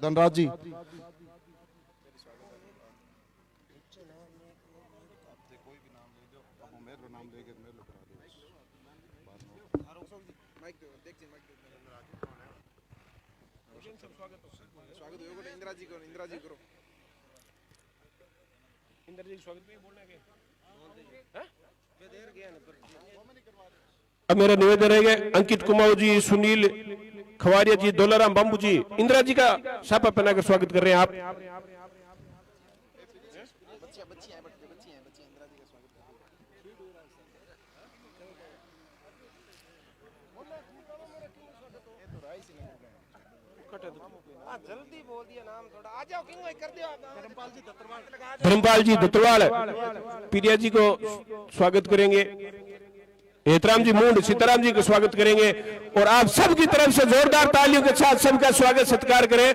धनराज जी। अब मेरा निवेदन रहेगा अंकित कुमार जी, सुनील खवारिया जी, दौलाराम बाबू जी, इंदिरा जी का साफा पहनाकर स्वागत कर रहे हैं आप। जल्दी बोल दिया नाम थोड़ा, आ जाओ किंग कर दियो आप। धर्मपाल जी दत्तवाल प्रिया जी को स्वागत करेंगे, एहतराम जी मूंड सीताराम जी को स्वागत करेंगे और आप सबकी तरफ से जोरदार तालियों के साथ सबका स्वागत सत्कार करें।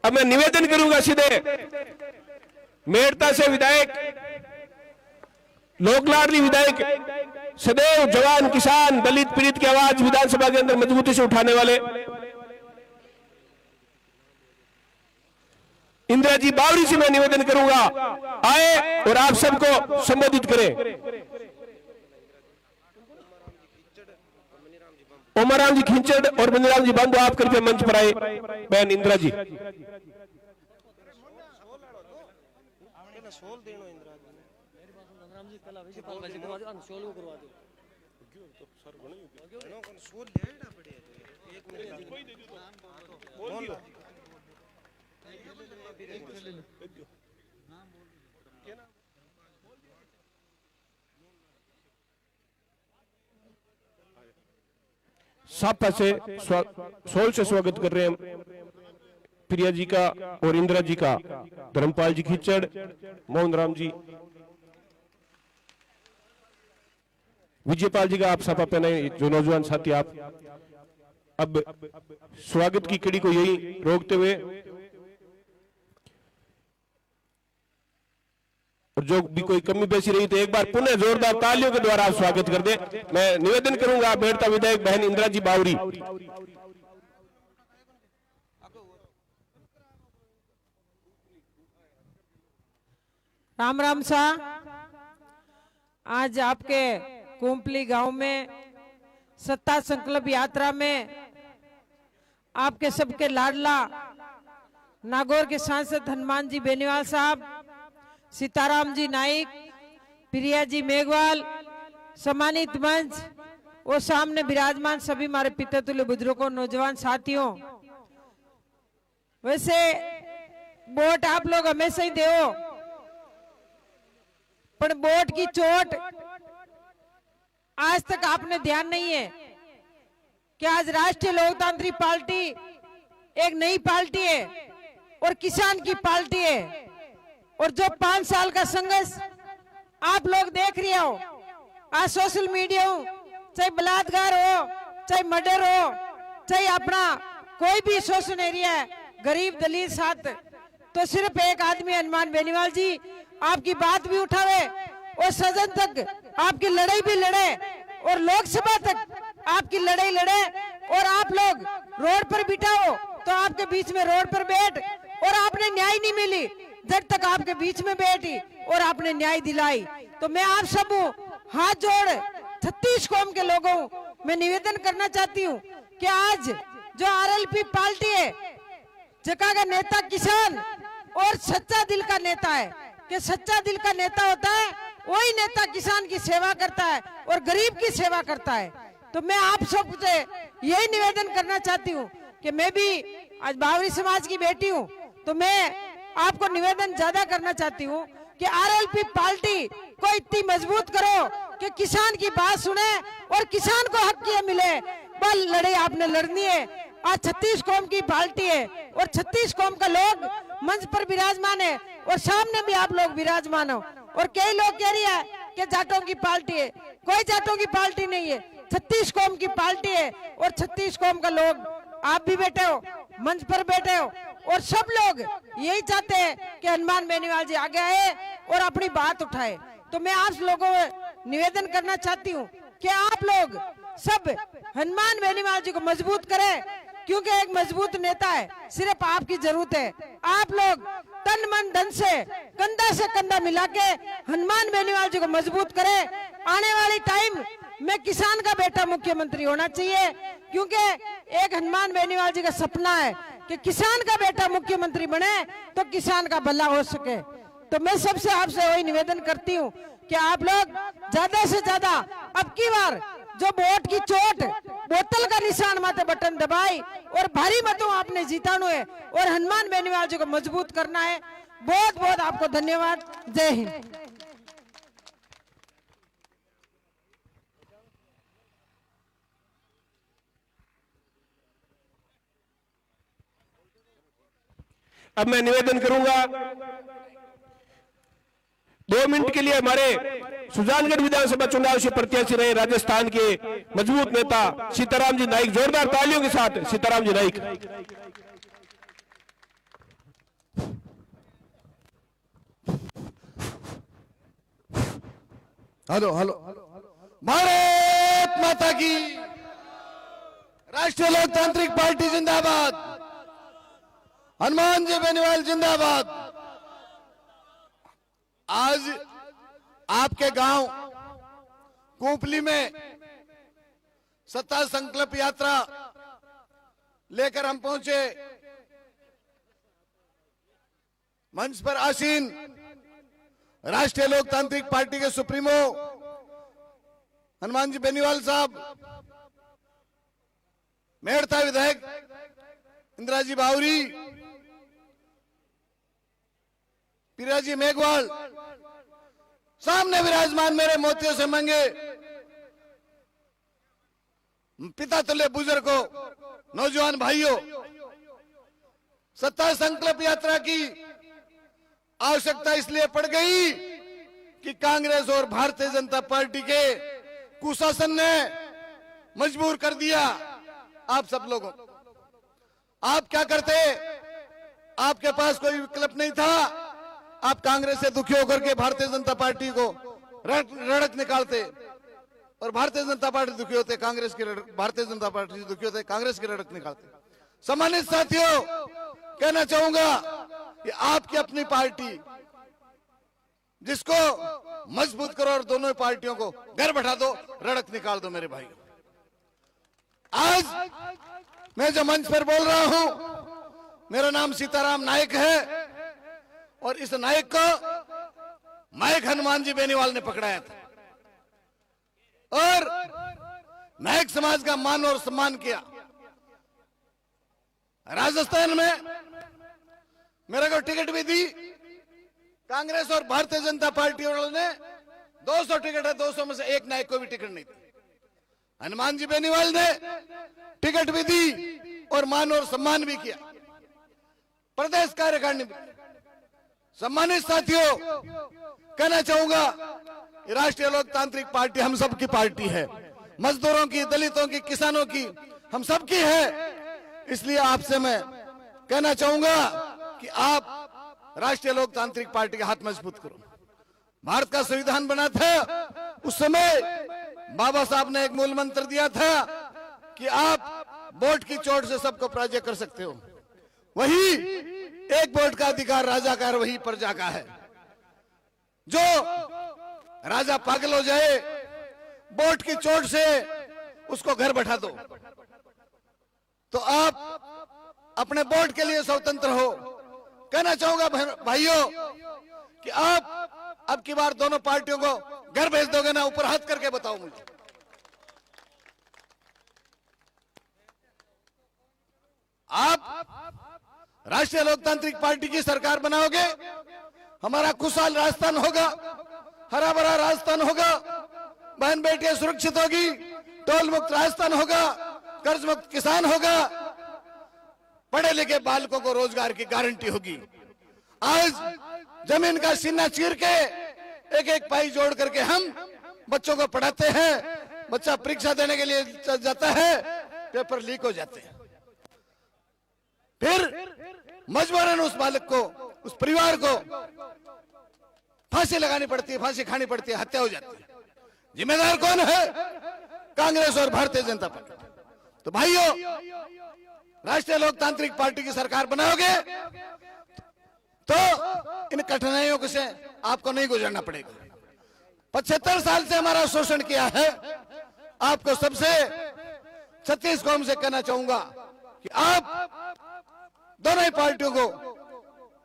अब मैं निवेदन करूंगा सीधे मेड़ता से विधायक, लोकलाडली विधायक, सदैव जवान किसान दलित पीड़ित की आवाज विधानसभा के अंदर मजबूती से उठाने वाले इंदिरा जी बावरी से मैं निवेदन करूंगा आए और आप सबको संबोधित करें। ओमराम जी खिंचड़ और मनीराम जी बंधु आप कृपया मंच पर आए। बहन इंदिरा जी। सापा से सोल से स्वागत कर रहे हैं प्रिया जी का और इंदिरा जी का, धर्मपाल जी खिचड़, मोहन राम जी, विजयपाल जी का आप सापा पहनाए, जो नौजवान साथी आप। अब स्वागत की कड़ी को यही रोकते हुए और जो भी कोई कमी पेशी रही तो एक बार पुनः जोरदार तालियों के द्वारा आप स्वागत कर दे। मैं निवेदन करूंगा मेड़ता विधायक बहन इंदिरा जी बावरी। राम राम सा। आज आपके कुंपली गांव में सत्ता संकल्प यात्रा में आपके सबके लाडला नागौर के सांसद हनुमान जी बेनीवाल साहब, सीताराम जी नाइक, प्रिया जी मेघवाल, सम्मानित मंच और सामने विराजमान सभी हमारे पिता तुल्य बुजुर्गों, नौजवान साथियों, वैसे वोट आप लोग हमेशा ही दो, पर वोट की चोट आज तक आपने ध्यान नहीं है कि आज राष्ट्रीय लोकतांत्रिक पार्टी एक नई पार्टी है और किसान की पार्टी है, और जो 5 साल का संघर्ष आप लोग देख रहे हो, आज सोशल मीडिया हो, चाहे बलात्कार हो, चाहे मर्डर हो, चाहे अपना कोई भी शोषण एरिया है, गरीब दलित साथ, तो सिर्फ एक आदमी हनुमान बेनीवाल जी आपकी बात भी उठावे और सदन तक आपकी लड़ाई भी लड़े और लोकसभा तक आपकी लड़ाई लड़े, और आप लोग रोड पर बिठाओ तो आपके बीच में रोड पर बैठ, और आपने न्याय नहीं मिली जब तक आपके बीच में बैठी और आपने न्याय दिलाई। तो मैं आप सब हाथ जोड़ 36 कौम के लोगों मैं निवेदन करना चाहती हूँ कि आज जो आरएलपी पार्टी है, जगह का नेता किसान और सच्चा दिल का नेता है, कि सच्चा दिल का नेता होता है वही नेता किसान की सेवा करता है और गरीब की सेवा करता है। तो मैं आप सबसे यही निवेदन करना चाहती हूँ कि मैं भी आज बावरी समाज की बेटी हूँ, तो मैं आपको निवेदन ज्यादा करना चाहती हूँ कि आरएलपी पार्टी को इतनी मजबूत करो कि किसान की बात सुने और किसान को हक ये मिले। बल लड़ाई आपने लड़नी है। आज 36 कौम की पार्टी है और 36 कौम का लोग मंच पर विराजमान है और सामने भी आप लोग विराजमान हो, और कई लोग कह रही है कि जाटों की पार्टी है, कोई जाटों की पार्टी नहीं है, 36 कौम की पार्टी है, और 36 कौम का लोग आप भी बैठे हो, मंच पर बैठे हो, और सब लोग यही चाहते हैं कि हनुमान बेनीवाल जी आगे आए और अपनी बात उठाए। तो मैं आप लोगों को निवेदन करना चाहती हूँ कि आप लोग सब हनुमान बेनीवाल जी को मजबूत करें क्योंकि एक मजबूत नेता है सिर्फ आपकी जरूरत है। आप लोग तन मन धन से कंधा मिला के हनुमान बेनीवाल जी को मजबूत करें। आने वाली टाइम में किसान का बेटा मुख्यमंत्री होना चाहिए, क्योंकि एक हनुमान बेनीवाल जी का सपना है कि किसान का बेटा मुख्यमंत्री बने तो किसान का भला हो सके। तो मैं सबसे आपसे वही निवेदन करती हूँ कि आप लोग ज्यादा से ज्यादा अब की बार जो वोट की चोट बोतल का निशान माथे बटन दबाई और भारी मतों आपने जीताना है और हनुमान बेनीवाल जी को मजबूत करना है। बहुत बहुत आपको धन्यवाद। जय हिंद। अब मैं निवेदन करूंगा 2 मिनट के लिए हमारे सुजानगढ़ विधानसभा चुनाव से प्रत्याशी रहे राजस्थान के मजबूत नेता सीताराम जी नाइक, जोरदार तालियों के साथ सीताराम जी नाइक। हेलो हेलो भारत माता की, राष्ट्रीय लोकतांत्रिक पार्टी जिंदाबाद, हनुमान जी बेनीवाल जिंदाबाद। आज आपके गांव कुंपली में सत्ता संकल्प यात्रा लेकर हम पहुंचे। मंच पर आसीन राष्ट्रीय लोकतांत्रिक पार्टी के सुप्रीमो हनुमान जी बेनीवाल साहब, मेड़ता विधायक इंदिरा जी बावरी, पीराजी मेघवाल, सामने विराजमान मेरे मोतियों से मंगे पिता तुल्य बुजुर्गों, नौजवान भाइयों, सत्ता संकल्प यात्रा की आवश्यकता इसलिए पड़ गई कि कांग्रेस और भारतीय जनता पार्टी के कुशासन ने मजबूर कर दिया आप सब लोगों। आप क्या करते? आपके पास कोई विकल्प नहीं था। आप कांग्रेस से दुखी होकर के भारतीय जनता पार्टी को रड़क निकालते और भारतीय जनता पार्टी दुखी होते कांग्रेस की, भारतीय जनता पार्टी से दुखी होते कांग्रेस की रड़क निकालते। सम्मानित साथियों, कहना चाहूंगा कि आपकी अपनी पार्टी जिसको मजबूत करो और दोनों पार्टियों को घर बैठा दो, रड़क निकाल दो। मेरे भाई, आज मैं जो मंच पर बोल रहा हूं, मेरा नाम सीताराम नायक है और इस नायक को नायक हनुमान जी बेनीवाल ने पकड़ाया था और नायक समाज का मान और सम्मान किया। राजस्थान में मेरे को टिकट भी दी। कांग्रेस और भारतीय जनता पार्टी वालों ने 200 टिकट है, 200 में से एक नायक को भी टिकट नहीं दी। हनुमान जी बेनीवाल ने टिकट भी दी और मान और सम्मान भी किया, प्रदेश कार्यकारिणी भी। सम्मानित साथियों, कहना चाहूंगा राष्ट्रीय लोकतांत्रिक पार्टी हम सबकी पार्टी है, मजदूरों की, दलितों की, किसानों की, हम सबकी है। इसलिए आपसे मैं कहना चाहूंगा कि आप राष्ट्रीय लोकतांत्रिक पार्टी के हाथ मजबूत करो। भारत का संविधान बना था, उस समय बाबा साहब ने एक मूल मंत्र दिया था कि आप वोट की चोट से सबको पराजय कर सकते हो। वही एक वोट का अधिकार राजा का, वही प्रजा का है। जो राजा पागल हो जाए, वोट की चोट से उसको घर बैठा दो, तो आप अपने वोट के लिए स्वतंत्र हो। कहना चाहूंगा भाइयों कि आप अब की बार दोनों पार्टियों को घर भेज दोगे ना? ऊपर हाथ करके बताओ मुझे। आप राष्ट्रीय लोकतांत्रिक पार्टी की सरकार बनाओगे, हमारा खुशहाल राजस्थान होगा, हरा भरा राजस्थान होगा, बहन बेटियां सुरक्षित होगी, टोल मुक्त राजस्थान होगा, कर्ज मुक्त किसान होगा, पढ़े लिखे बालकों को रोजगार की गारंटी होगी। आज जमीन का सीना चीर के एक एक पाई जोड़ करके हम बच्चों को पढ़ाते हैं। बच्चा परीक्षा देने के लिए जाता है, पेपर लीक हो जाते हैं, फिर मजबूरन उस बालक को, उस परिवार को फांसी लगानी पड़ती है, फांसी खानी पड़ती है, हत्या हो जाती है। जिम्मेदार कौन है? कांग्रेस और भारतीय जनता पार्टी। तो भाइयों, राष्ट्रीय लोकतांत्रिक पार्टी की सरकार बनाओगे तो इन कठिनाइयों से आपको नहीं गुजरना पड़ेगा। 75 साल से हमारा शोषण किया है। आपको सबसे छत्तीस कौम से कहना चाहूंगा कि आप दोनों ही पार्टियों को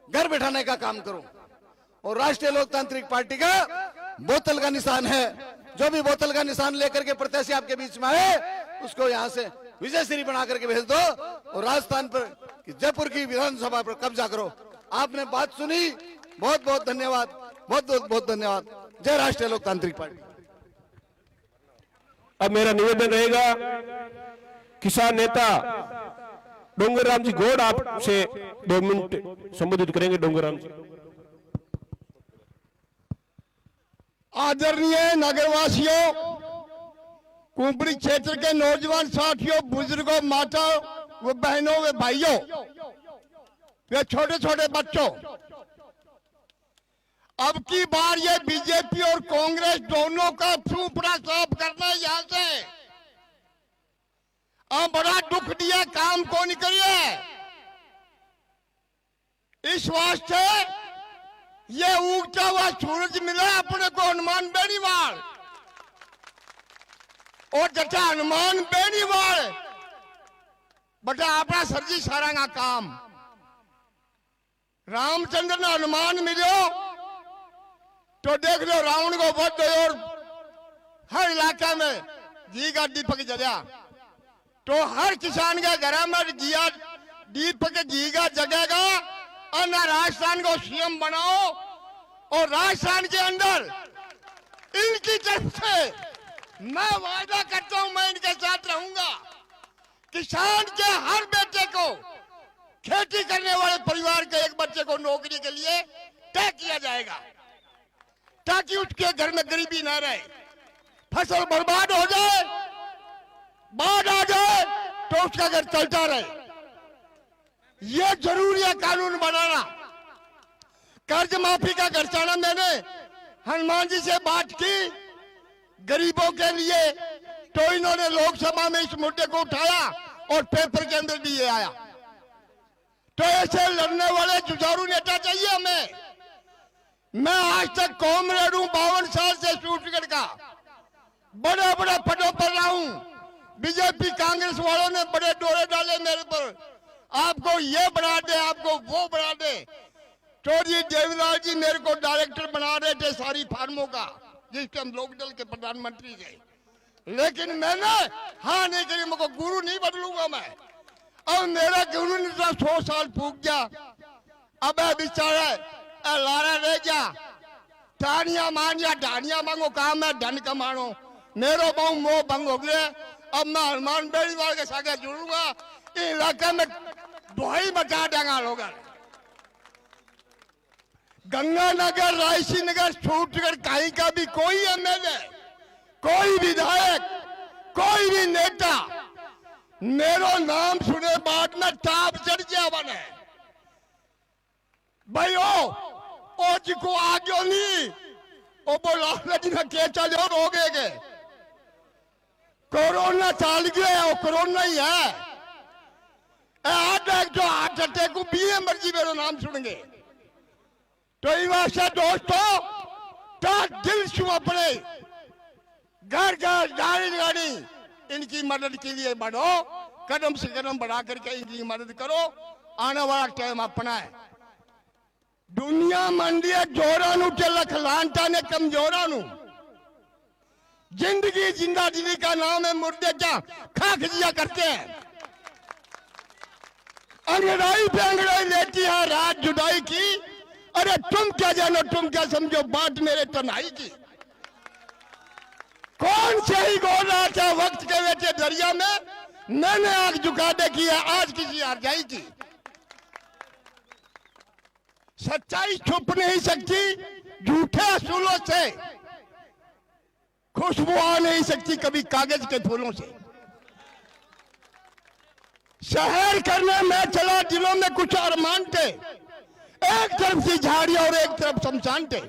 घर बिठाने का काम करो। और राष्ट्रीय लोकतांत्रिक पार्टी का बोतल का निशान है, जो भी बोतल का निशान लेकर के प्रत्याशी आपके बीच में आए उसको यहां से विजयश्री बना करके भेज दो और राजस्थान पर जयपुर की विधानसभा पर कब्जा करो। आपने बात सुनी, बहुत बहुत धन्यवाद, बहुत धन्यवाद। जय राष्ट्रीय लोकतांत्रिक पार्टी। अब मेरा निवेदन रहेगा, किसान नेता डोंगरराम जी गौड़ आपसे 2 मिनट संबोधित करेंगे। डोंगरराम जी। आदरणीय नगरवासियों, कुंपड़ी क्षेत्र के नौजवान साथियों, बुजुर्गों, माता व बहनों व भाइयों व छोटे छोटे बच्चों, अब की बार ये बीजेपी और कांग्रेस दोनों का सुपड़ा साफ करना है यहां से। अब बड़ा दुख दिया काम को नहीं करिए। इस वास्ते ये उगता हुआ सूरज मिला अपने को हनुमान बेनीवाल, और जटा हनुमान बेनीवाल बटा अपना सरजी सारा काम रामचंद्र ने हनुमान मिलो तो देख लो रावण को वध और हर इलाका में घी का दीपक जला। तो हर किसान के घर में घिया दीपक घी का जगेगा। और राजस्थान को सीएम बनाओ और राजस्थान के अंदर इनकी तरफ से मैं वादा करता हूं, मैं इनके साथ रहूंगा। किसान के हर बेटे को, खेती करने वाले परिवार के एक बच्चे को नौकरी के लिए तय किया जाएगा, ताकि उसके घर में गरीबी न रहे। फसल बर्बाद हो जाए, बाढ़ आ जाए तो उसका घर चलता रहे। यह जरूरी है कानून बनाना। कर्ज माफी का घरचाना मैंने हनुमान जी से बात की गरीबों के लिए, तो इन्होंने लोकसभा में इस मुद्दे को उठाया और पेपर के अंदर दिए आया। तो ऐसे लड़ने वाले जुझारू नेता चाहिए हमें। मैं आज तक कॉमरेड हूं, 52 साल से छत्तीसगढ़ का, बड़े बड़े पदों पर रहा हूं। बीजेपी कांग्रेस वालों ने बड़े डोरे डाले मेरे पर, आपको ये बना दे, आपको वो बना दे। तो जी देवीलाल जी मेरे को डायरेक्टर बना रहे थे सारी फार्मों का, जिसके हम लोकदल के प्रधानमंत्री थे, लेकिन मैंने हाँ नहीं करी। मुझको गुरु नहीं बदलूंगा मैं। अब मेरा गुरु ने 100 साल फूक गया। अब बेचारा लारा रह गया, तानिया मान या ढानिया मांगो, काम है धन कमानो। मेरो बहु मोह भंग हो गया। अब मैं हनुमान बेनीवाल के साथ जुड़ूंगा। इलाके में दुहाई मचा देंगे लोग। गंगानगर, रायसी नगर, छत्तीसगढ़ कहीं का भी कोई एमएलए, कोई विधायक, कोई भी नेता मेरो नाम सुने बाद में ताप चढ़ गया बने भाई। ओ जिको आगे नहीं ओ बोला जी के चले और हो गए। कोरोना चाल गया, वो कोरोना ही है। जो हार्ट अटैक को भी मर्जी मेरो नाम सुनेंगे। तो वास्ते दोस्तों, तो दिल से अपने घर घर गाड़ी गाड़ी इनकी मदद के लिए बढ़ो, कदम से कदम बढ़ा करके इनकी मदद करो। आने वाला टाइम अपना है। दुनिया मंडी है जोरा नु ते लख लांटा ने कमजोरा नु। जिंदगी जिंदा दिली का नाम है, मुर्दे क्या खा खजिया करते हैं। अंगड़ाई पे अंगड़ाई लेती है रात जुदाई की। अरे तुम क्या जानो, तुम क्या समझो बात मेरे तन्हाई की। कौन सही बोल रहा था वक्त के बेटे दरिया में, मैंने आग झुका देखी है आज किसी हरजाई की। सच्चाई छुप नहीं सकती, झूठे असूलों से खुशबू आ नहीं सकती कभी कागज के फूलों से। शहर करने में चला, दिलों में कुछ अरमान थे, एक तरफ से झाड़ियां और एक तरफ शमशान थे।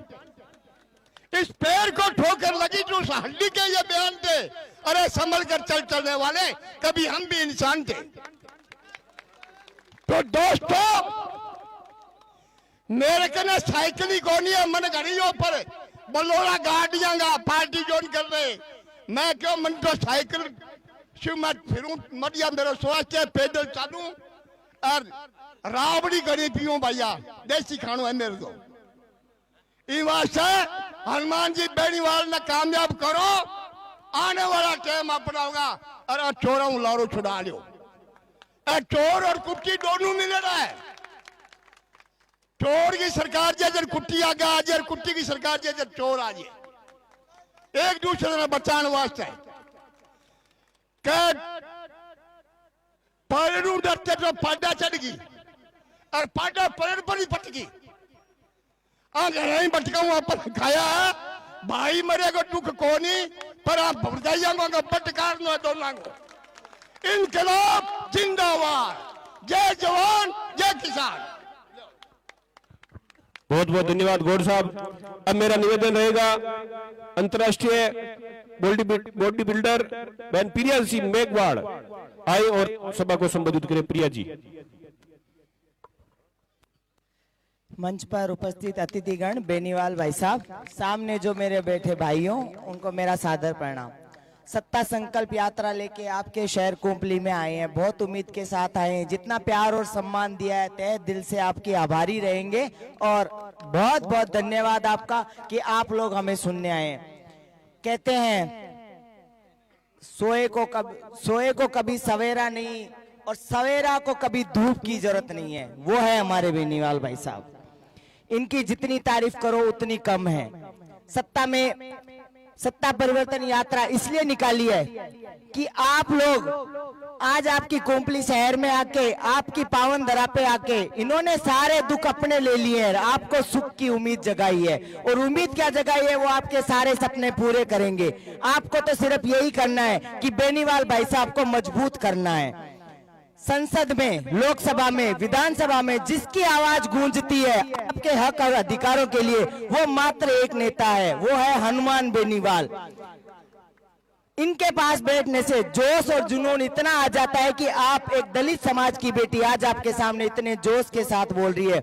इस पैर को ठोकर लगी तो उस हड्डी के ये बयान थे, अरे संभल कर चलने वाले, कभी हम भी इंसान थे। तो दोस्तों मेरे कने साइकिल ही कोनी है, मन घड़ी ऊपर बलोरा गाड़ियां गा पार्टी जोन कर रहे। मैं क्यों मन तो साइकिल से मैं फिरूं मरिया, मेरा स्वास्थ्य पैदल चालू और राबड़ी घड़ी पीऊं भैया, देसी खानो है मेरे को। इस वास्ते हनुमान जी बेनीवाल ने कामयाब करो, आने वाला टाइम अपना होगा। अरे चोरों लारो छुड़ा लो, चोर और कुट्टी दोनों मिल रहा है। चोर की सरकार जर कुट्टी आ गया, जर कुट्टी की सरकार जर चोर आ जाए, एक दूसरे ने बचाने वास्ते पैरों डरते तो पाडा चढ़ गई और पाडा पैर पर ही पट गई। नहीं भटका हुआ पर खाया है भाई, मरेगा दुख को नहीं, पर आप भरजाइया को पटकार न दोनों को। इनकलाब जिंदाबाद, जय जवान जय किसान। बहुत बहुत धन्यवाद गौड़ साहब। अब मेरा निवेदन रहेगा अंतर्राष्ट्रीय बॉडी बिल्डर बहन प्रिया सिंह मेघवाड़ आए और सभा को संबोधित करें। प्रिया जी। मंच पर उपस्थित अतिथिगण, बेनीवाल भाई साहब, सामने जो मेरे बैठे भाइयों, उनको मेरा सादर प्रणाम। सत्ता संकल्प यात्रा लेके आपके शहर कोंपली में आए हैं, बहुत उम्मीद के साथ आए हैं। जितना प्यार और सम्मान दिया है तहे दिल से आपके आभारी रहेंगे और बहुत बहुत धन्यवाद आपका कि आप लोग हमें सुनने आए हैं। कहते हैं सोए को कभी सवेरा नहीं और सवेरा को कभी धूप की जरूरत नहीं है, वो है हमारे बेनीवाल भाई साहब। इनकी जितनी तारीफ करो उतनी कम है। सत्ता परिवर्तन यात्रा इसलिए निकाली है कि आप लोग आज आपकी कोंपली शहर में आके, आपकी पावन धरा पे आके इन्होंने सारे दुख अपने ले लिए हैं, आपको सुख की उम्मीद जगाई है। और उम्मीद क्या जगाई है, वो आपके सारे सपने पूरे करेंगे। आपको तो सिर्फ यही करना है कि बेनीवाल भाई साहब को मजबूत करना है। संसद में, लोकसभा में, विधानसभा में जिसकी आवाज गूंजती है आपके हक और अधिकारों के लिए, वो मात्र एक नेता है, वो है हनुमान बेनीवाल। इनके पास बैठने से जोश और जुनून इतना आ जाता है कि आप एक दलित समाज की बेटी आज आपके सामने इतने जोश के साथ बोल रही है,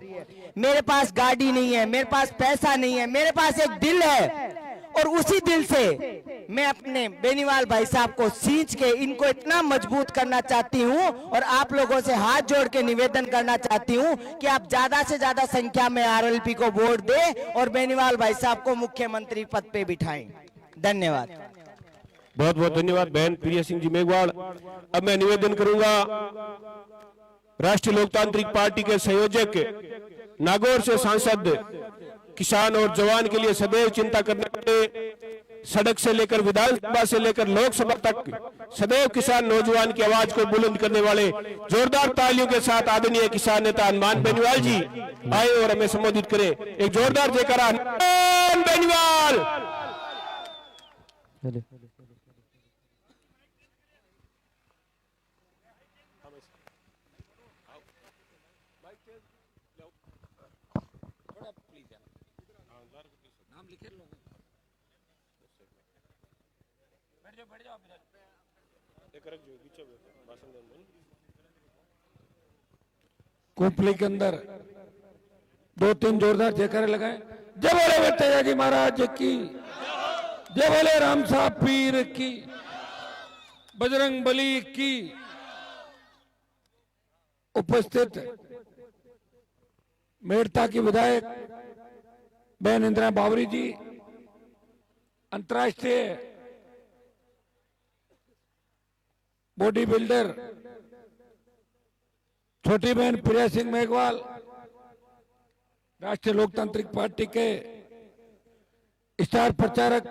मेरे पास गाड़ी नहीं है, मेरे पास पैसा नहीं है, मेरे पास एक दिल है। और उसी दिल से मैं अपने बेनीवाल भाई साहब को सींच के इनको इतना मजबूत करना चाहती हूं और आप लोगों से हाथ जोड़ के निवेदन करना चाहती हूं कि आप ज्यादा से ज्यादा संख्या में आरएलपी को वोट दें और बेनीवाल भाई साहब को मुख्यमंत्री पद पे बिठाएं। धन्यवाद। बहुत बहुत धन्यवाद बहन प्रिया सिंह जी मेघवाड़। अब मैं निवेदन करूंगा राष्ट्रीय लोकतांत्रिक पार्टी के संयोजक, नागौर से सांसद, किसान और जवान के लिए सदैव चिंता करने वाले, सड़क से लेकर विधानसभा से लेकर लोकसभा तक सदैव किसान नौजवान की आवाज को बुलंद करने वाले, जोरदार तालियों के साथ आदरणीय किसान नेता हनुमान बेनीवाल जी आए और हमें संबोधित करें। एक जोरदार जयकारा हनुमान बेनीवाल। कोंपली के अंदर 2-3 जोरदार जयकारे लगाए। जय बोले वेटेजा जी महाराज की, जय बोले राम साहब पीर की, बजरंग बली की। उपस्थित मेड़ता की विधायक बहन इंदिरा बावरी जी, अंतर्राष्ट्रीय बॉडी बिल्डर छोटी बहन प्रिया सिंह मेघवाल, राष्ट्रीय लोकतांत्रिक पार्टी के स्टार प्रचारक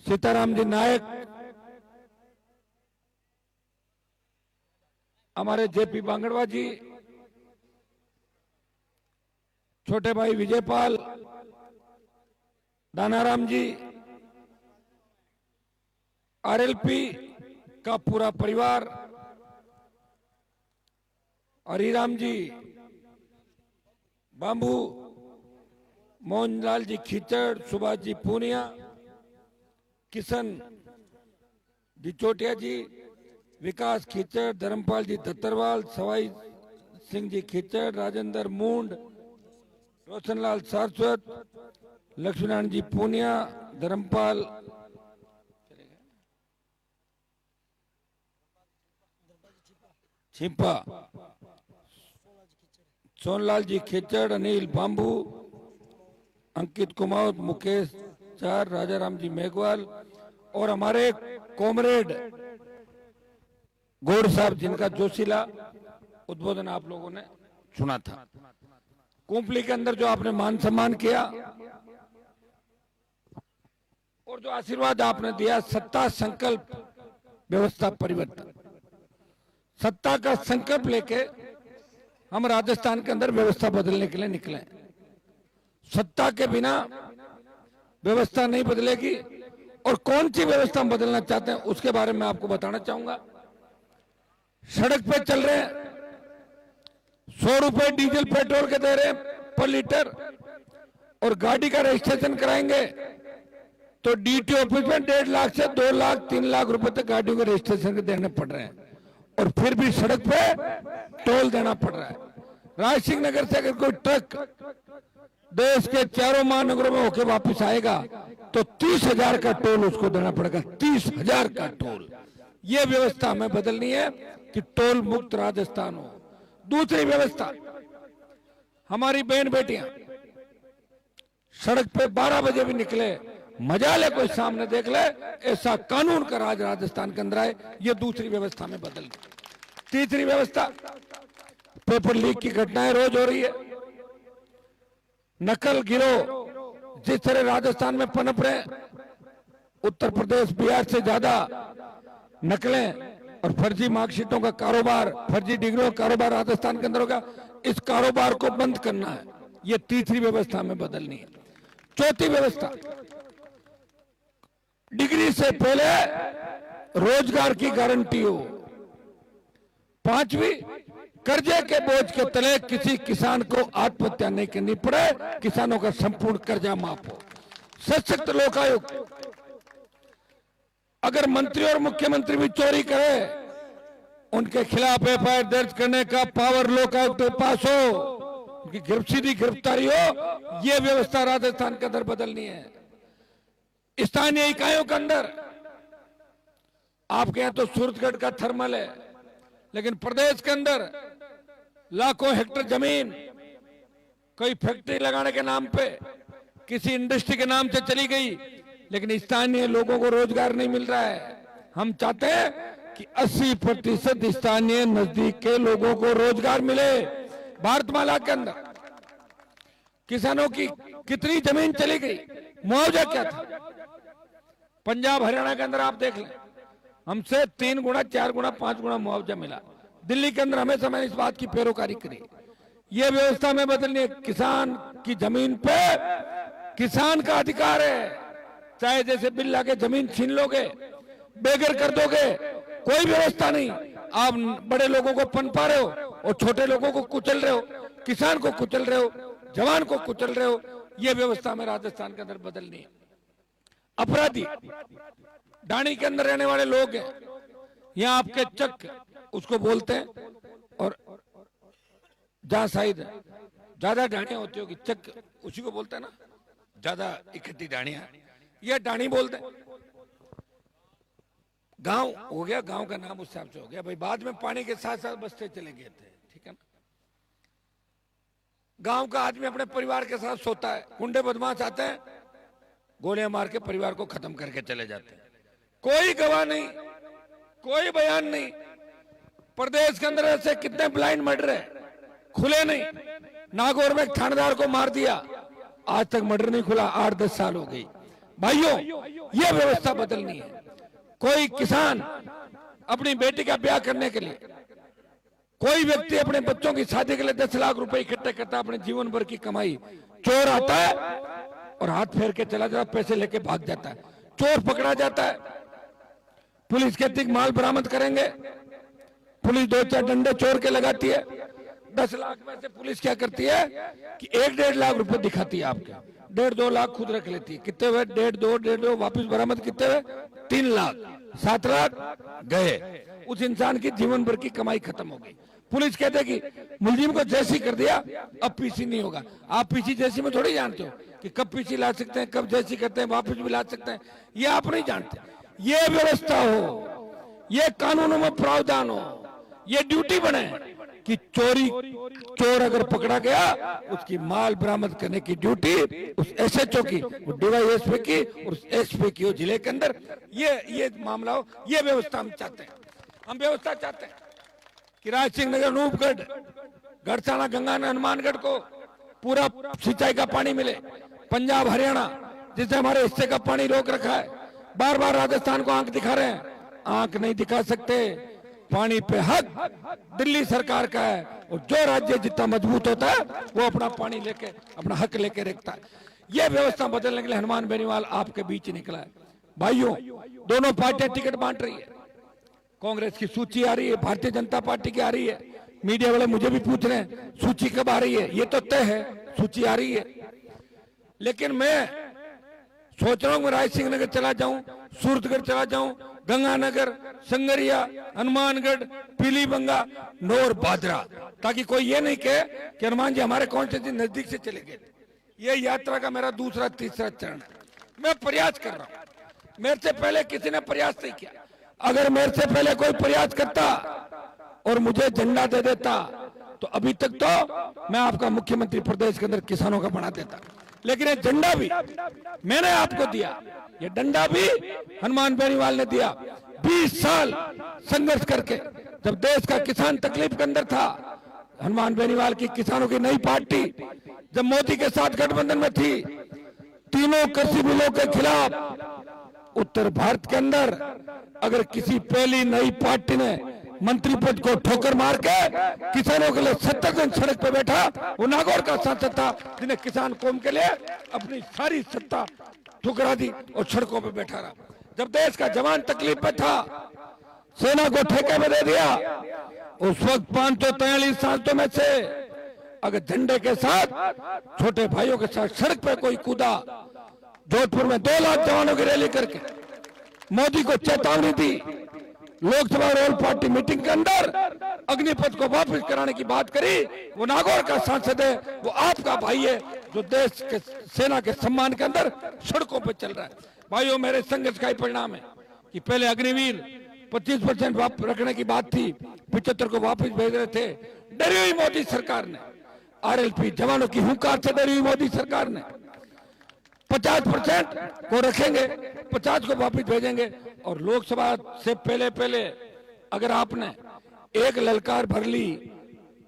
सीताराम जी नायक, हमारे जेपी बांगड़वा जी, छोटे भाई विजयपाल, दानाराम जी, आरएलपी का पूरा परिवार, हरिराम जी, बाबू, मोहनलाल जी खिचड़, सुभाष जी पूनिया, किशन जी चोटिया जी, विकास खिचड़, धर्मपाल जी दत्तरवाल, सवाई सिंह जी खिचड़, राजेंद्र मूंड, रोशनलाल सारस्वत, लक्ष्मीनारायण जी पूनिया, धर्मपाल छिपा, सोनलाल जी खिचड़, अनिल बांबू, अंकित कुमार, मुकेश चार, राजाराम जी मेघवाल और हमारे कॉमरेड गौड़ साहब जिनका जोशीला उद्बोधन आप लोगों ने सुना था। कुंपली के अंदर जो आपने मान सम्मान किया और जो आशीर्वाद आपने दिया, सत्ता संकल्प व्यवस्था परिवर्तन, सत्ता का संकल्प लेके हम राजस्थान के अंदर व्यवस्था बदलने के लिए निकले। सत्ता के बिना व्यवस्था नहीं बदलेगी और कौन सी व्यवस्था हम बदलना चाहते हैं उसके बारे में आपको बताना चाहूंगा। सड़क पे चल रहे हैं, 100 रुपए डीजल पेट्रोल के दे रहे हैं पर लीटर और गाड़ी का रजिस्ट्रेशन कराएंगे तो डीटी ऑफिस में 1.5 लाख से 2 लाख 3 लाख रुपए तक गाड़ियों के रजिस्ट्रेशन के देने पड़ रहे हैं और फिर भी सड़क पे टोल देना पड़ रहा है। राज सिंह नगर से अगर कोई ट्रक देश के चारों महानगरों में होके वापस आएगा तो 30,000 का टोल उसको देना पड़ेगा, 30,000 का टोल। ये व्यवस्था हमें बदलनी है कि टोल मुक्त राजस्थान हो। दूसरी व्यवस्था, हमारी बहन बेटियां सड़क पे 12 बजे भी निकले, मजा ले, कोई सामने देख ले, ऐसा कानून का राज राजस्थान के अंदर आए, ये दूसरी व्यवस्था में बदल गई। तीसरी व्यवस्था, पेपर लीक की घटनाएं रोज हो रही है। नकल गिरोह जिस तरह राजस्थान में पनप रहे, उत्तर प्रदेश बिहार से ज्यादा नकलें और फर्जी मार्कशीटों का कारोबार, फर्जी डिग्रियों का कारोबार राजस्थान के अंदर होगा। इस कारोबार को बंद करना है, ये तीसरी व्यवस्था में बदलनी है। चौथी व्यवस्था, डिग्री से पहले रोजगार की गारंटी हो। पांचवी, कर्जे के बोझ के तले किसी किसान को आत्महत्या नहीं करनी पड़े, किसानों का संपूर्ण कर्जा माफ हो। सशक्त लोकायुक्त, अगर मंत्री और मुख्यमंत्री भी चोरी करे उनके खिलाफ एफआईआर दर्ज करने का पावर लोकायुक्त के पास हो, उनकी सीधी गिरफ्तारी हो। यह व्यवस्था राजस्थान के अंदर बदलनी है। स्थानीय इकाइयों के अंदर, आपके यहां तो सूरतगढ़ का थर्मल है, लेकिन प्रदेश के अंदर लाखों हेक्टेयर जमीन कोई फैक्ट्री लगाने के नाम पे, किसी इंडस्ट्री के नाम से चली गई, लेकिन स्थानीय लोगों को रोजगार नहीं मिल रहा है। हम चाहते हैं कि 80% स्थानीय नजदीक के लोगों को रोजगार मिले। भारतमाला के अंदर किसानों की कितनी जमीन चली गई, मुआवजा क्या था? पंजाब हरियाणा के अंदर आप देख लें, हमसे 3 गुना 4 गुना 5 गुना मुआवजा मिला। दिल्ली के अंदर हमेशा मैंने इस बात की पैरोकारी करी। ये व्यवस्था में बदलनी है। किसान की जमीन पे किसान का अधिकार है, चाहे जैसे बिल लाके जमीन छीन लोगे, बेघर कर दोगे, कोई व्यवस्था नहीं। आप बड़े लोगों को पनपा रहे हो और छोटे लोगों को कुचल रहे हो, किसान को कुचल रहे हो, जवान को कुचल रहे हो। ये व्यवस्था में राजस्थान के अंदर बदलनी है। अपराधी डाणी के अंदर रहने वाले लोग हैं, यहाँ आपके चक उसको बोलते हैं, और जहां शायद ज्यादा डाणियां होती होगी, चक उसी को बोलते हैं ना, ज्यादा इकट्ठी डाणियां, ये डाणी बोलते हैं। गांव हो गया, गांव का नाम उस हिसाब से हो गया भाई। बाद में पानी के साथ साथ बसते चले गए थे, ठीक है ना। गांव का आदमी अपने परिवार के साथ सोता है, गुंडे बदमाश आते हैं, गोलियां मार के परिवार को खत्म करके चले जाते हैं। कोई गवाह नहीं, कोई बयान नहीं। प्रदेश के अंदर ऐसे कितने ब्लाइंड मर्डर है, खुले नहीं। नागौर में एक थानेदार को मार दिया, आज तक मर्डर नहीं खुला, 8-10 साल हो गई। भाइयों, यह व्यवस्था बदलनी है। कोई किसान अपनी बेटी का ब्याह करने के लिए, कोई व्यक्ति अपने बच्चों की शादी के लिए 10 लाख रुपए इकट्ठे करता है, अपने जीवन भर की कमाई। चोर आता है और हाथ फेर के चला जाता, पैसे लेके भाग जाता है। चोर पकड़ा जाता है, पुलिस कहती है माल बरामद करेंगे, पुलिस 2-4 डंडे चोर के लगाती है। 10 लाख में से पुलिस क्या करती है कि 1-1.5 लाख रुपए दिखाती है आपके, 1.5-2 लाख खुद रख लेती है। कितने हुए? 1.5-2 वापिस बरामद कितने हुए? 3 लाख। 7 लाख गए, उस इंसान की जीवन भर की कमाई खत्म हो गई। पुलिस कहते कि मुलजिम को जैसी कर दिया अब पीसी नहीं होगा। आप पीसी जैसी में थोड़ी जानते हो कि कब पीसी ला सकते हैं, कब जैसी करते हैं वापस भी ला सकते हैं, ये आप नहीं जानते। ये व्यवस्था हो, ये कानूनों में प्रावधान हो, ये ड्यूटी बने कि चोर अगर पकड़ा गया उसकी माल बरामद करने की ड्यूटी उस एसएचओ की, वो डीवाईएसपी की और उस एसपी की हो जिले के अंदर। ये मामला हो, ये व्यवस्था हम चाहते हैं। हम व्यवस्था चाहते हैं कि राज सिंह नगर, अनूपगढ़, गढ़साना, गंगा, हनुमानगढ़ को पूरा सिंचाई का पानी मिले। पंजाब, हरियाणा जिसे हमारे हिस्से का पानी रोक रखा है, बार बार राजस्थान को आंख दिखा रहे हैं, आंख नहीं दिखा सकते। पानी पे हक दिल्ली सरकार का है, और जो राज्य जितना मजबूत होता है वो अपना पानी लेके, अपना हक लेके रखता है। ये व्यवस्था बदलने के लिए हनुमान बेनीवाल आपके बीच निकला है। भाइयों, दोनों पार्टियां टिकट बांट रही है। कांग्रेस की सूची आ रही है, भारतीय जनता पार्टी की आ रही है। मीडिया वाले मुझे भी पूछ रहे हैं सूची कब आ रही है। ये तो तय है, सूची आ रही है। लेकिन मैं सोच रहा हूं मैं राय सिंह नगर चला जाऊं, सूरतगढ़ चला जाऊं, गंगानगर, संगरिया, हनुमानगढ़, पीलीबंगा, नौर, बादरा, ताकि कोई ये नहीं कहे कि हनुमान जी हमारे कॉन्स्टिट्यूंसी नजदीक से चले गए। ये यात्रा का मेरा दूसरा तीसरा चरण है। मैं प्रयास कर रहा हूं। मेरे से पहले किसी ने प्रयास नहीं किया। अगर मेरे से पहले कोई प्रयास करता और मुझे झंडा दे देता तो अभी तक तो मैं आपका मुख्यमंत्री प्रदेश के अंदर किसानों का बना देता। लेकिन ये झंडा भी मैंने आपको दिया, ये डंडा भी हनुमान बेनीवाल ने दिया। 20 साल संघर्ष करके, जब देश का किसान तकलीफ के अंदर था, हनुमान बेनीवाल की किसानों की नई पार्टी जब मोदी के साथ गठबंधन में थी, तीनों कृषि बिलों के खिलाफ उत्तर भारत के अंदर अगर किसी पहली नई पार्टी ने मंत्री पद को ठोकर मार के किसानों के लिए 70 दिन सड़क पे बैठा, वो नागौर का सांसद था जिन्हें किसान कौम के लिए अपनी सारी सत्ता ठुकरा दी और सड़कों पे बैठा रहा। जब देश का जवान तकलीफ में था, सेना को ठेके में दे दिया। उस वक्त 543 सांसदों में से अगर झंडे के साथ छोटे भाइयों के साथ सड़क पे कोई कूदा, जोधपुर में 2 लाख जवानों की रैली करके मोदी को चेतावनी दी, लोकसभा और ऑल पार्टी मीटिंग के अंदर अग्निपथ को वापस कराने की बात करी, वो नागौर का सांसद है, वो आपका भाई है जो देश के सेना के सम्मान के अंदर सड़कों पर चल रहा है। भाइयों, मेरे संघर्ष का ही परिणाम है कि पहले अग्निवीर 25% रखने की बात थी, 75 को वापस भेज रहे थे। डरी हुई मोदी सरकार ने, आरएलपी जवानों की हुंकार से डरी हुई मोदी सरकार ने 50% को रखेंगे, 50 को वापस भेजेंगे। और लोकसभा से पहले अगर आपने एक ललकार भर ली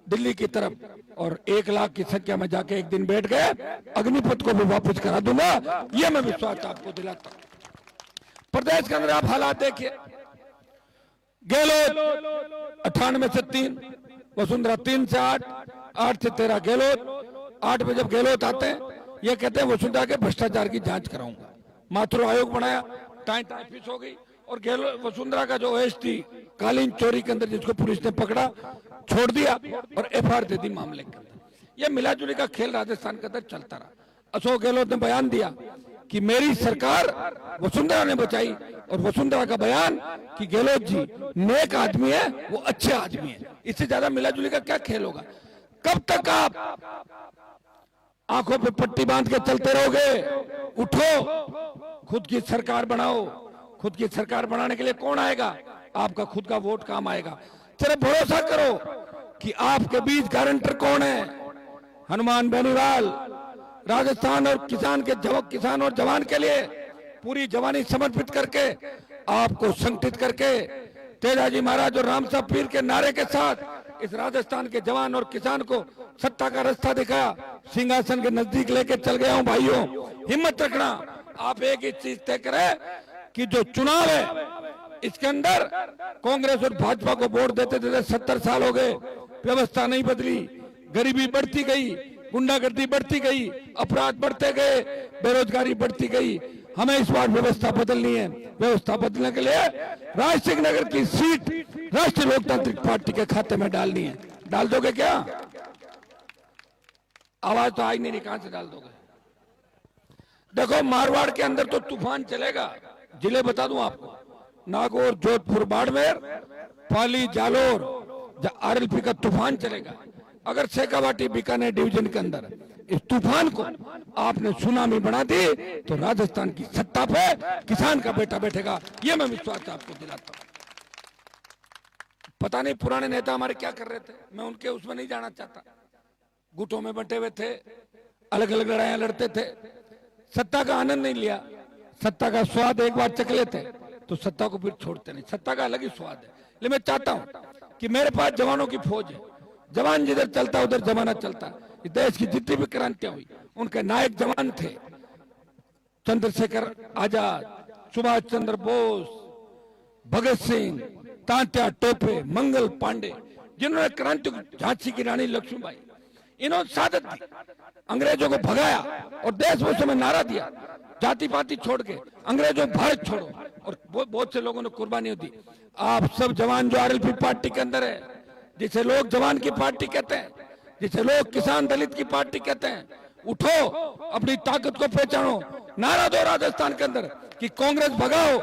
दिल्ली की तरफ और 1 लाख की संख्या में जाके एक दिन बैठ गए, अग्निपथ को भी वापस करा दूंगा, ये मैं विश्वास आपको दिलाता हूं। प्रदेश के अंदर आप हालात देखिए, गहलोत 98 से 3, वसुंधरा 3 से 8, 8 से 13 गहलोत। 8 में जब गहलोत आते हैं, ये कहते हैं वसुंधरा के भ्रष्टाचार की जांच कराऊंगा। माथुर आयोग बनाया, टाई फिश हो गई। और गहलोत वसुंधरा का जो ओएस थी कालीन चोरी के अंदर, जिसको पुलिस ने पकड़ा, छोड़ दिया और एफआईआर दे दी मामले के अंदर। ये मिलाजुली का खेल राजस्थान के अंदर चलता रहा। अशोक गहलोत ने बयान दिया कि मेरी सरकार वसुंधरा ने बचाई, और वसुंधरा का बयान कि गहलोत जी नेक आदमी है, वो अच्छे आदमी है। इससे ज्यादा मिलाजुली का क्या खेल होगा? कब तक आप आंखों पे पट्टी बांध के चलते रहोगे? उठो, खुद की सरकार बनाओ। खुद की सरकार बनाने के लिए कौन आएगा? आपका खुद का वोट काम आएगा। सिर्फ भरोसा करो कि आपके बीच गारंटर कौन है। हनुमान बेनीवाल राजस्थान और किसान और जवान के लिए पूरी जवानी समर्पित करके, आपको संगठित करके, तेजाजी महाराज और राम साहब पीर के नारे के साथ इस राजस्थान के जवान और किसान को सत्ता का रास्ता दिखाया, सिंहासन के नजदीक लेके चल गया हूं। भाइयों, हिम्मत रखना। आप एक ही चीज तय करें कि जो चुनाव है इसके अंदर कांग्रेस और भाजपा को वोट देते देते 70 साल हो गए, व्यवस्था नहीं बदली, गरीबी बढ़ती गई, गुंडागर्दी बढ़ती गई, अपराध बढ़ते गए, बेरोजगारी बढ़ती गई। हमें इस बार व्यवस्था बदलनी है। व्यवस्था बदलने के लिए राज सिंह नगर की सीट राष्ट्रीय लोकतांत्रिक पार्टी के खाते में डालनी है। डाल दोगे क्या? आवाज तो आई नहीं, कहां से डाल दोगे? देखो, मारवाड़ के अंदर तो तूफान चलेगा। जिले बता दूं आपको, नागौर, जोधपुर, बाड़मेर, पाली, जालोर, आरएलपी का तूफान चलेगा। अगर शेखावाटी, बीकानेर डिवीजन के अंदर इस तूफान को आपने सुनामी बना दी तो राजस्थान की सत्ता पे किसान का बेटा बैठेगा, ये मैं विश्वास आपको दिलाता हूं। पता नहीं पुराने नेता हमारे क्या कर रहे थे, मैं उनके उसमें नहीं जाना चाहता। गुटों में बंटे हुए थे, अलग अलग लड़ाइयां लड़ते थे, सत्ता का आनंद नहीं लिया। सत्ता का स्वाद एक बार चख लेते तो सत्ता को फिर छोड़ते नहीं। सत्ता का अलग ही स्वाद है। लेकिन मैं चाहता हूं कि मेरे पास जवानों की फौज है, जवान जिधर चलता उधर जमाना चलता। इस देश की जितनी भी क्रांतियां हुई उनके नायक जवान थे, चंद्रशेखर आजाद, सुभाष चंद्र बोस, भगत सिंह, तात्या टोपे, मंगल पांडे, जिन्होंने क्रांति को, झांसी की रानी लक्ष्मीबाई, इन्होंने सादत दी, अंग्रेजों को भगाया और देश में उस समय नारा दिया, जाति पाति छोड़ के अंग्रेजों भारत छोड़ो, और बहुत से लोगों ने कुर्बानी दी। आप सब जवान जो आरएलपी पार्टी के अंदर है, जिसे लोग जवान की पार्टी कहते हैं, जिसे लोग किसान दलित की पार्टी कहते हैं, उठो, अपनी ताकत को पहचानो, नारा दो राजस्थान के अंदर कि कांग्रेस भगाओ,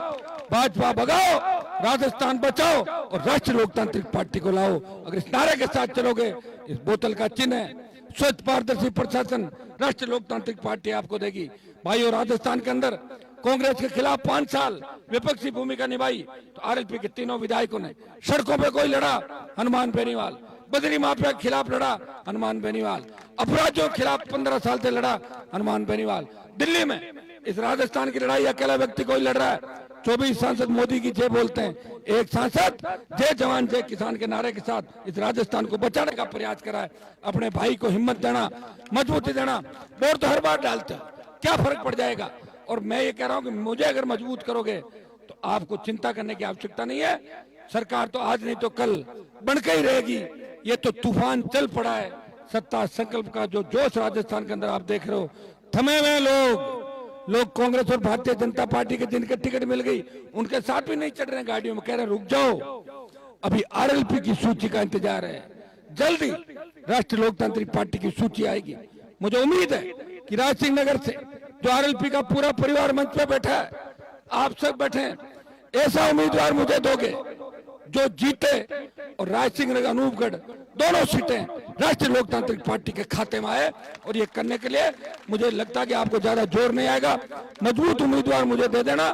भाजपा भगाओ, राजस्थान बचाओ और राष्ट्रीय लोकतांत्रिक पार्टी को लाओ। अगर इस नारे के साथ चलोगे, इस बोतल का चिन्ह है स्वच्छ पारदर्शी प्रशासन, राष्ट्रीय लोकतांत्रिक पार्टी आपको देगी। भाइयों, राजस्थान के अंदर कांग्रेस के खिलाफ 5 साल विपक्षी भूमिका निभाई तो आरएलपी के तीनों विधायकों ने सड़कों पे कोई लड़ा, हनुमान बेनीवाल, बदरी माफिया के खिलाफ लड़ा, हनुमान बेनीवाल, अपराधियों के खिलाफ 15 साल से लड़ा, हनुमान बेनीवाल। दिल्ली में इस राजस्थान की लड़ाई अकेला व्यक्ति कोई लड़ रहा है। 24 सांसद मोदी की जय बोलते हैं, एक सांसद जय जवान जय किसान के नारे के साथ इस राजस्थान को बचाने का प्रयास करा है। अपने भाई को हिम्मत देना, मजबूती देना। वोट तो हर बार डालते हैं, क्या फर्क पड़ जाएगा। और मैं ये कह रहा हूं कि मुझे अगर मजबूत करोगे तो आपको चिंता करने की आवश्यकता नहीं है। सरकार तो आज नहीं तो कल बनकर ही रहेगी। ये तो तूफान चल पड़ा है सत्ता संकल्प का, जो जोश राजस्थान के अंदर आप देख रहे हो। थमे हुए लोग कांग्रेस और भारतीय जनता पार्टी के जिनके टिकट मिल गई उनके साथ भी नहीं चढ़ रहे हैं गाड़ियों में, कह रहे रुक जाओ, अभी आरएलपी की सूची का इंतजार है, जल्दी राष्ट्रीय लोकतांत्रिक पार्टी की सूची आएगी। मुझे उम्मीद है कि राज सिंह नगर से जो आरएलपी का पूरा परिवार मंच पे बैठा है, आप सब बैठे हैं, ऐसा उम्मीदवार मुझे दोगे जो जीते और राज सिंह नगर, अनूपगढ़ दोनों सीटें राष्ट्रीय लोकतांत्रिक पार्टी के खाते में आए। और ये करने के लिए मुझे लगता है कि आपको ज्यादा जोर नहीं आएगा। मजबूत उम्मीदवार मुझे दे देना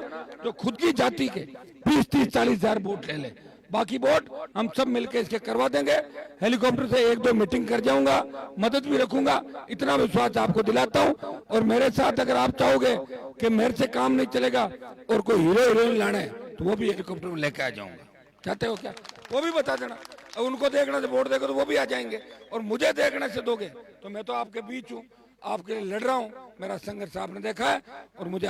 जो खुद की जाति के 20, 30, 40 हजार वोट ले ले। बाकी वोट हम सब मिलकर इसके करवा देंगे। हेलीकॉप्टर से 1-2 मीटिंग कर जाऊंगा, मदद भी रखूंगा, इतना विश्वास आपको दिलाता हूं। और मेरे साथ अगर आप चाहोगे कि मेरे से काम नहीं चलेगा और कोई हीरो हीरोइन लाना है तो वो भी हेलीकॉप्टर में लेके आ जाऊंगा। चाहते हो क्या, वो भी बता देना। और उनको देखने से वोट देगा तो वो भी आ जाएंगे, और मुझे देखने से दोगे तो मैं तो आपके बीच हूँ, आपके लिए लड़ रहा हूँ। मेरा संघर्ष आपने देखा है और मुझे